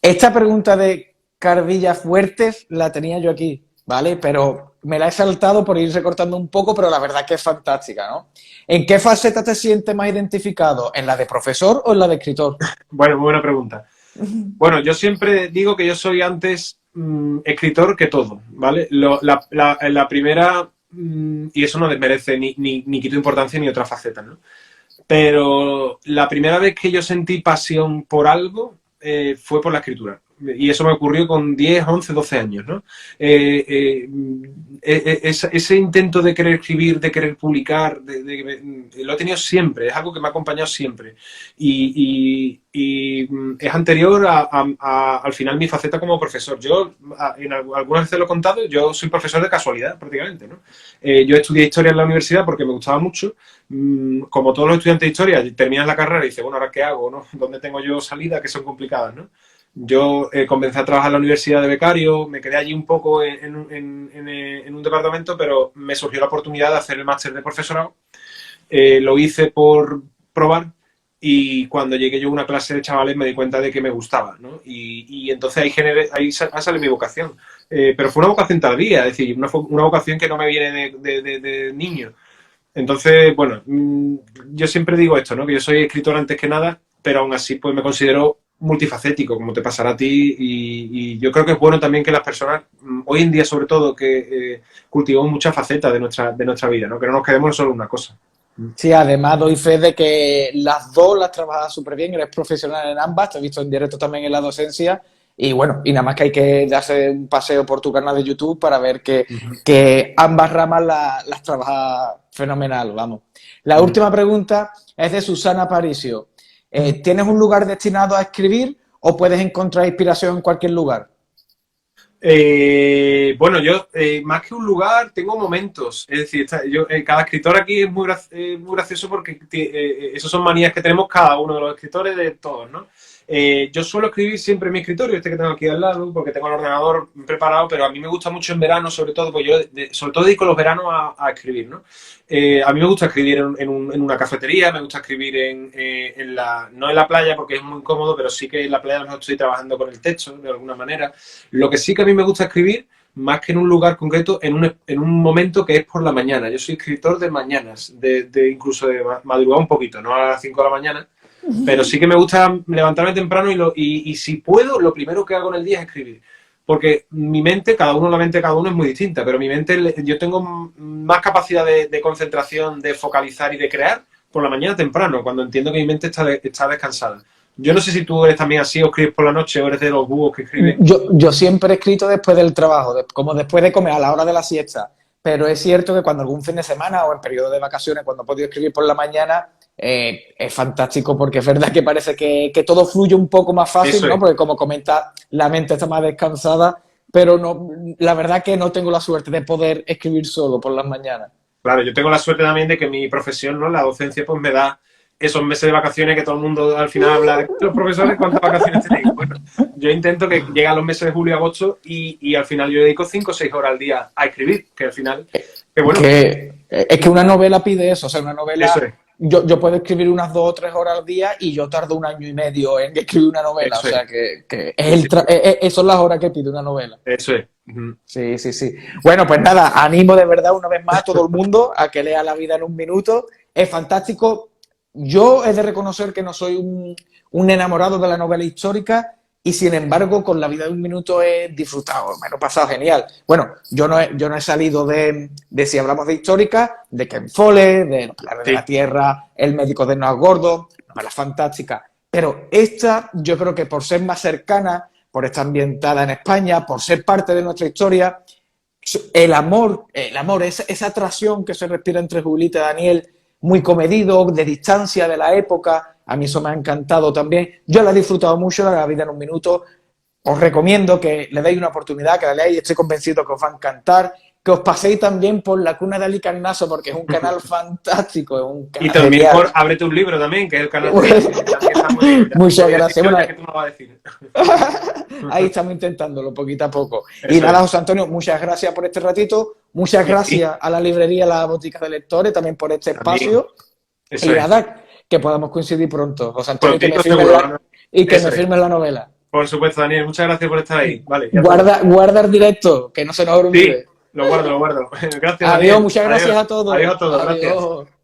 Esta pregunta de Carbilla Fuertes la tenía yo aquí, ¿vale? Pero me la he saltado por ir recortando un poco, pero la verdad es que es fantástica, ¿no? ¿En qué faceta te sientes más identificado? ¿En la de profesor o en la de escritor? Bueno, muy buena pregunta. Bueno, yo siempre digo que yo soy antes escritor que todo, ¿vale? La primera, y eso no desmerece ni quito importancia ni otra faceta, ¿no? Pero la primera vez que yo sentí pasión por algo fue por la escritura. Y eso me ocurrió con 10, 11, 12 años, ¿no? Ese intento de querer escribir, de querer publicar, lo he tenido siempre, es algo que me ha acompañado siempre. Y es anterior al final mi faceta como profesor. Yo, algunas veces lo he contado, yo soy profesor de casualidad prácticamente, ¿no? Yo estudié historia en la universidad porque me gustaba mucho. Como todos los estudiantes de historia, terminas la carrera y dices, bueno, ¿ahora qué hago, no? ¿Dónde tengo yo salidas que son complicadas, no? Yo comencé a trabajar en la universidad de becario, me quedé allí un poco en un departamento, pero me surgió la oportunidad de hacer el máster de profesorado. Lo hice por probar y cuando llegué yo a una clase de chavales me di cuenta de que me gustaba, ¿no? Y entonces ahí sale mi vocación. Pero fue una vocación tardía, es decir, una vocación que no me viene de niño. Entonces, bueno, yo siempre digo esto, ¿no? Que yo soy escritor antes que nada, pero aún así pues me considero multifacético, como te pasará a ti, y yo creo que es bueno también que las personas, hoy en día sobre todo, que cultivamos muchas facetas de nuestra vida, ¿no? Que no nos quedemos solo en una cosa. Sí, además doy fe de que las dos las trabajas súper bien, eres profesional en ambas, te he visto en directo también en la docencia, y bueno, y nada más que hay que darse un paseo por tu canal de YouTube para ver que ambas ramas las trabajas fenomenal, vamos. La última pregunta es de Susana Aparicio. ¿Tienes un lugar destinado a escribir o puedes encontrar inspiración en cualquier lugar? Bueno, yo más que un lugar tengo momentos, es decir, cada escritor aquí es muy gracioso porque esas son manías que tenemos cada uno de los escritores de todos, ¿no? Yo suelo escribir siempre en mi escritorio, este que tengo aquí al lado, porque tengo el ordenador preparado, pero a mí me gusta mucho en verano, sobre todo, porque yo sobre todo dedico los veranos a escribir, ¿no? A mí me gusta escribir en una cafetería, me gusta escribir no en la playa porque es muy cómodo, pero sí que en la playa a lo mejor estoy trabajando con el texto de alguna manera. Lo que sí que a mí me gusta escribir, más que en un lugar concreto, en un momento que es por la mañana. Yo soy escritor de mañanas, incluso de madrugada un poquito, no a las 5 de la mañana, pero sí que me gusta levantarme temprano y si puedo, lo primero que hago en el día es escribir. porque mi mente, la mente de cada uno es muy distinta, pero mi mente, yo tengo más capacidad de concentración, de focalizar y de crear por la mañana temprano, cuando entiendo que mi mente está descansada. Yo no sé si tú eres también así, o escribes por la noche, o eres de los búhos que escriben. Yo siempre he escrito después del trabajo, como después de comer, a la hora de la siesta. Pero es cierto que cuando algún fin de semana o en periodo de vacaciones, cuando he podido escribir por la mañana, es fantástico porque es verdad que parece que todo fluye un poco más fácil, ¿no? Porque como comenta, la mente está más descansada, pero no, la verdad que no tengo la suerte de poder escribir solo por las mañanas. Claro, yo tengo la suerte también de que mi profesión, ¿no? La docencia, pues me da esos meses de vacaciones que todo el mundo al final habla de los profesores, ¿cuántas vacaciones tenéis? Bueno, yo intento que lleguen los meses de julio y agosto y al final yo dedico 5 o 6 horas al día a escribir, que al final, que bueno. Es que una novela pide eso, o sea, una novela... Eso es. Yo puedo escribir unas 2 o 3 horas al día y yo tardo 1 año y medio en escribir una novela, Eso o sea, es. que son las horas que pide una novela. Eso es. Sí, sí, sí. Bueno, pues nada, animo de verdad una vez más a todo el mundo a que lea La vida en un minuto. Es fantástico. Yo he de reconocer que no soy un enamorado de la novela histórica y, sin embargo, con La vida en un minuto he disfrutado, me lo he pasado genial. Bueno, yo no he salido de si hablamos de histórica, de Ken Follett, de Los Pilares de la Tierra, El médico de Noah Gordon, novela fantástica. Pero esta, yo creo que por ser más cercana, por estar ambientada en España, por ser parte de nuestra historia, el amor, esa atracción que se respira entre Julieta y Daniel, muy comedido, de distancia de la época, a mí eso me ha encantado también. Yo la he disfrutado mucho, La vida en un minuto. Os recomiendo que le deis una oportunidad, que la leáis, estoy convencido que os va a encantar. Que os paséis también por La cuna de Ali Carnaso, porque es un canal fantástico. Es un canal y también genial. por Ábrete un libro también, que es el canal de Muchas gracias. Bueno, que tú no vas a decir. ahí estamos intentándolo poquito a poco. Y nada, José Antonio, muchas gracias por este ratito. Muchas gracias a la librería La Botica de Lectores también por este espacio. Y nada, que podamos coincidir pronto. José Antonio, que me firmes la novela. Por supuesto, Daniel. Muchas gracias por estar ahí. Vale, guarda el directo, que no se nos olvide. Sí, lo guardo. Gracias, Adiós, Daniel. muchas gracias a todos. Adiós a todos, gracias.